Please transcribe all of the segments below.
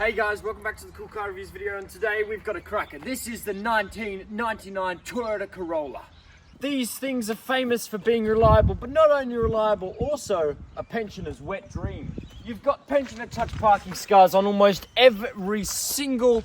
Hey guys, welcome back to the Cool Car Reviews video, and today we've got a cracker. This is the 1999 Toyota Corolla. These things are famous for being reliable, but not only reliable, also a pensioner's wet dream. You've got pensioner touch parking scars on almost every single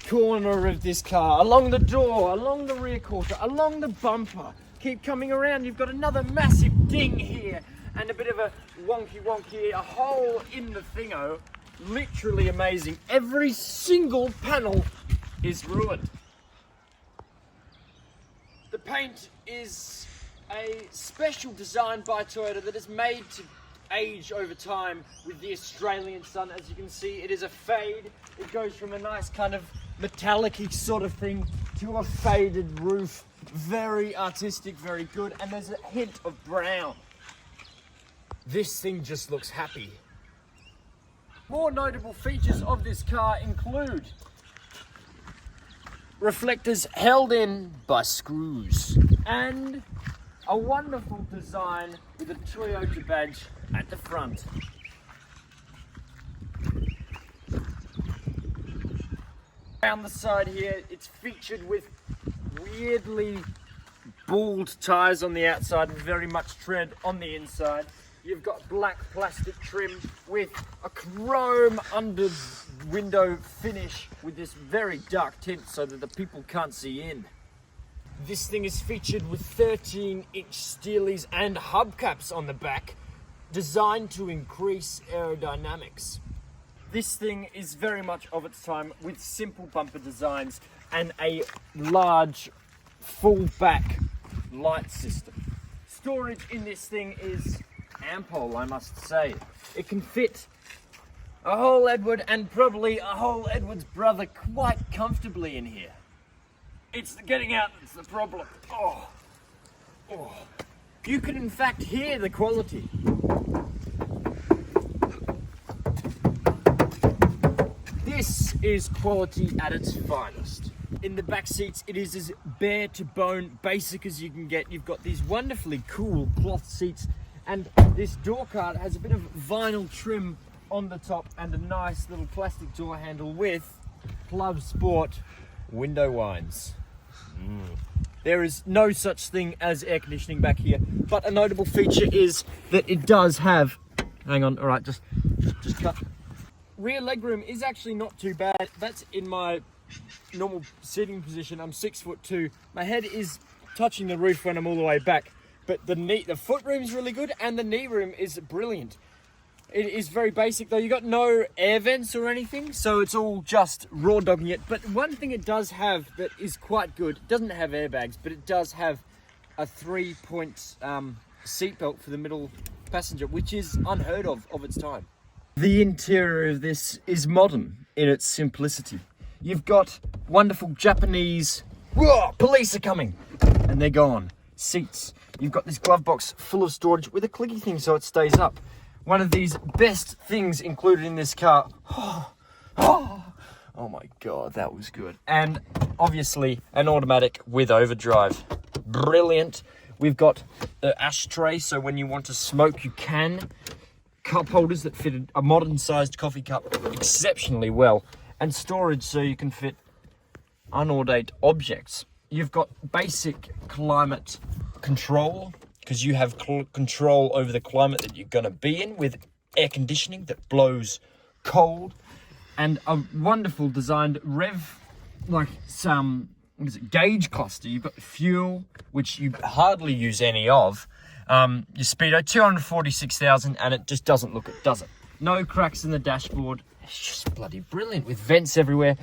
corner of this car. Along the door, along the rear quarter, along the bumper. Keep coming around, you've got another massive ding here, and a bit of a wonky, a hole in the thingo. Literally amazing. Every single panel is ruined. The paint is a special design by Toyota that is made to age over time with the Australian sun. As you can see, it is a fade. It goes from a nice kind of metallic-y sort of thing to a faded roof. Very artistic, very good, and there's a hint of brown. This thing just looks happy. More notable features of this car include reflectors held in by screws and a wonderful design with a Toyota badge at the front. Around the side here, it's featured with weirdly bald tyres on the outside and very much tread on the inside. You've got black plastic trim with a chrome under window finish with this very dark tint so that the people can't see in. This thing is featured with 13-inch steelies and hubcaps on the back, designed to increase aerodynamics. This thing is very much of its time with simple bumper designs and a large full back light system. Storage in this thing is ample, I must say. It can fit a whole Edward and probably a whole Edward's brother quite comfortably in here. It's the getting out that's the problem. Oh. You can in fact hear the quality. This is quality at its finest. In the back seats, it is as bare to bone, basic as you can get. You've got these wonderfully cool cloth seats, and this door card has a bit of vinyl trim on the top and a nice little plastic door handle with Club Sport window winds. There is no such thing as air conditioning back here, but a notable feature is that it does have, hang on, all right, just cut. Rear legroom is actually not too bad. That's in my normal sitting position. I'm 6'2". My head is touching the roof when I'm all the way back. But the foot room is really good, and the knee room is brilliant. It is very basic though. You got no air vents or anything, so it's all just raw dogging it. But one thing it does have that is quite good, it doesn't have airbags, but it does have a 3-point seatbelt for the middle passenger, which is unheard of its time. The interior of this is modern in its simplicity. You've got wonderful Japanese, whoa, police are coming, and they're gone. Seats. You've got this glove box full of storage with a clicky thing so it stays up. One of these best things included in this car. Oh my God, that was good. And obviously an automatic with overdrive. Brilliant. We've got the ashtray, so when you want to smoke, you can. Cup holders that fit a modern sized coffee cup exceptionally well. And storage so you can fit unordained objects. You've got basic climate control because you have control over the climate that you're going to be in with air conditioning that blows cold, and a wonderful designed gauge cluster. You've got fuel, which you hardly use any of. Your speedo 246,000, and it just doesn't look it, does it? No cracks in the dashboard. It's just bloody brilliant with vents everywhere.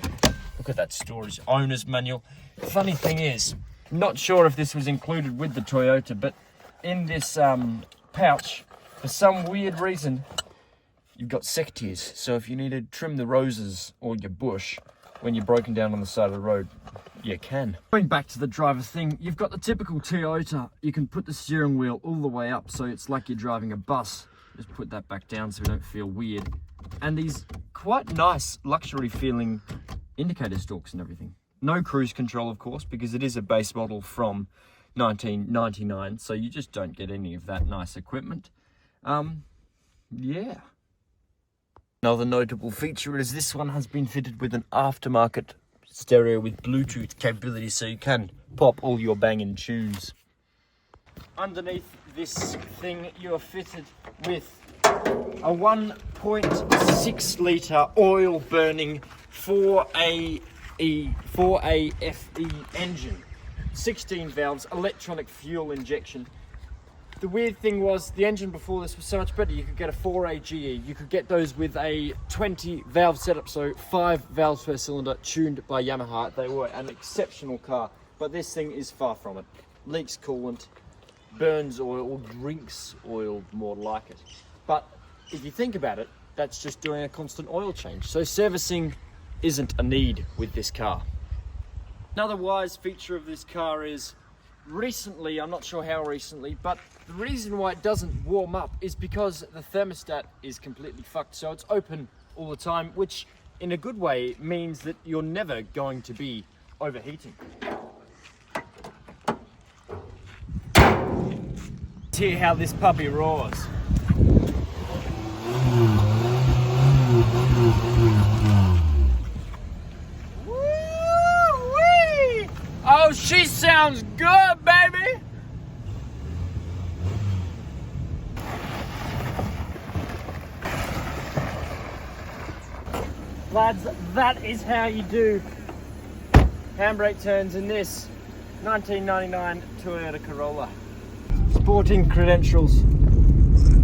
Look at that storage owner's manual. Funny thing is, not sure if this was included with the Toyota, but in this pouch, for some weird reason, you've got secateurs. So if you need to trim the roses or your bush when you're broken down on the side of the road, you can. Going back to the driver thing, you've got the typical Toyota. You can put the steering wheel all the way up, so it's like you're driving a bus. Just put that back down so we don't feel weird. And these quite nice luxury feeling indicator stalks and everything. No cruise control, of course, because it is a base model from 1999, so you just don't get any of that nice equipment. Yeah. Another notable feature is this one has been fitted with an aftermarket stereo with Bluetooth capability, so you can pop all your banging tunes. Underneath this thing, you're fitted with a 1.6 litre oil burning 4A FE engine, 16 valves, electronic fuel injection. The weird thing was the engine before this was so much better. You could get a 4A GE. You could get those with a 20 valve setup, so 5 valves per cylinder, tuned by Yamaha. They were an exceptional car, but this thing is far from it. Leaks coolant, burns oil, or drinks oil more like it. But if you think about it, that's just doing a constant oil change. So servicing isn't a need with this car. Another wise feature of this car is recently, I'm not sure how recently, but the reason why it doesn't warm up is because the thermostat is completely fucked. So it's open all the time, which in a good way means that you're never going to be overheating. Let's hear how this puppy roars. Woo-wee! Oh, she sounds good, baby! Lads, that is how you do handbrake turns in this 1999 Toyota Corolla. Sporting credentials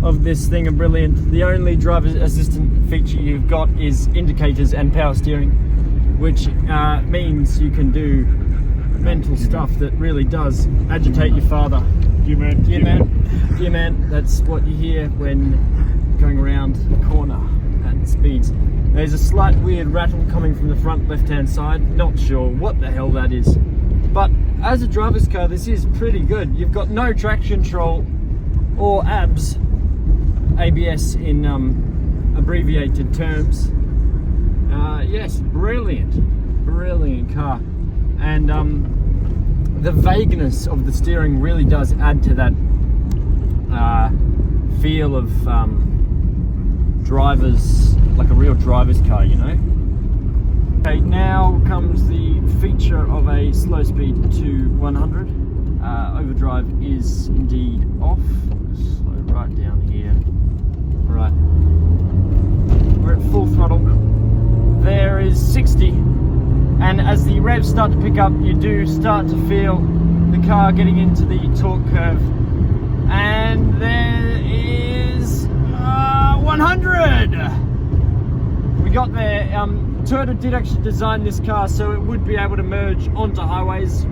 of this thing are brilliant. The only driver's assistant feature you've got is indicators and power steering, which means you can do mental stuff that really does agitate your father. Yeah, man. Yeah, man. Yeah, man. That's what you hear when going around the corner at speeds. There's a slight weird rattle coming from the front left-hand side. Not sure what the hell that is. But as a driver's car, this is pretty good. You've got no traction control or ABS in abbreviated terms. Yes, brilliant car. And the vagueness of the steering really does add to that feel of drivers, like a real driver's car, you know. Okay, now comes the feature of a slow speed to 100. Overdrive is indeed off. Slow right down here. Right, we're at full throttle. There is 60, and as the revs start to pick up, you do start to feel the car getting into the torque curve. And there is 100. We got there. Toyota did actually design this car so it would be able to merge onto highways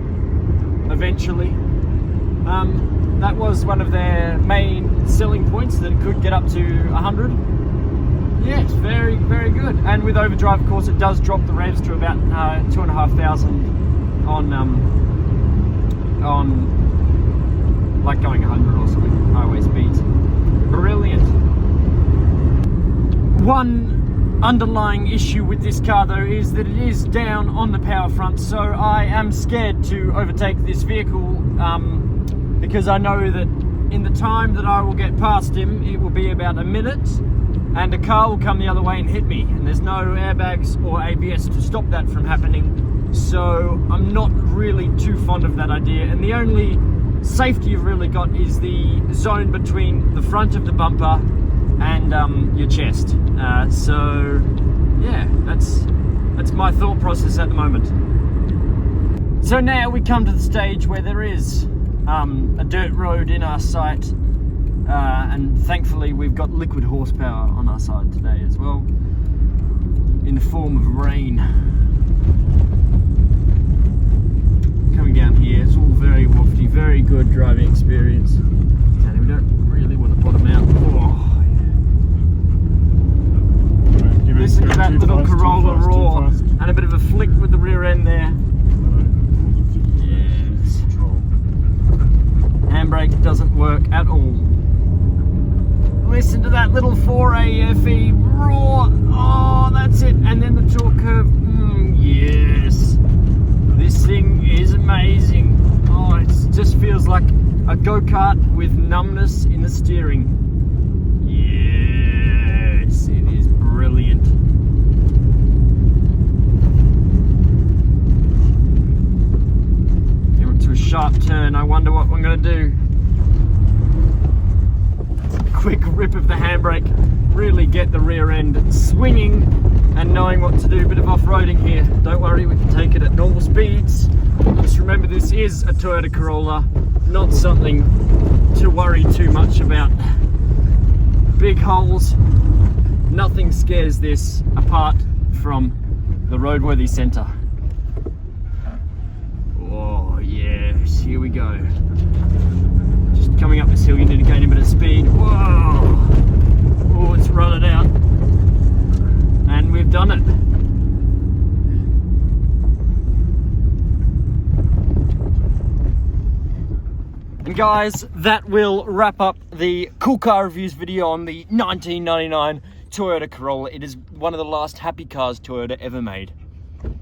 eventually. That was one of their main selling points, that it could get up to 100. Yes, very good. And with overdrive, of course, it does drop the revs to about 2,500 on like going 100 or something, highway speeds. Brilliant. One underlying issue with this car though is that it is down on the power front, so I am scared to overtake this vehicle because I know that in the time that I will get past him, it will be about a minute, and a car will come the other way and hit me, and there's no airbags or ABS to stop that from happening. So I'm not really too fond of that idea, and the only safety you've really got is the zone between the front of the bumper and your chest. So yeah, that's my thought process at the moment. So now we come to the stage where there is a dirt road in our sight, and thankfully we've got liquid horsepower on our side today as well, in the form of rain. Coming down here, it's all very wafty, very good driving experience, and we don't really want to bottom out. Oh. Listen to that little Corolla roar, and a bit of a flick with the rear end there. Yes. Handbrake doesn't work at all. Listen to that little 4A FE roar. Oh, that's it. And then the torque curve. Yes. This thing is amazing. Oh, it just feels like a go-kart with numbness in the steering. Yes, it is brilliant. Came up to a sharp turn. I wonder what I'm going to do. Quick rip of the handbrake, really get the rear end swinging and knowing what to do. Bit of off-roading here. Don't worry, we can take it at normal speeds. Just remember, this is a Toyota Corolla, not something to worry too much about. Big holes, nothing scares this apart from the roadworthy center. Oh yes, here we go. Just coming up this hill, you need to gain a bit of speed. Whoa! Oh, it's run it out. And we've done it. And guys, that will wrap up the cool car reviews video on the 1999 Toyota Corolla. It is one of the last happy cars Toyota ever made.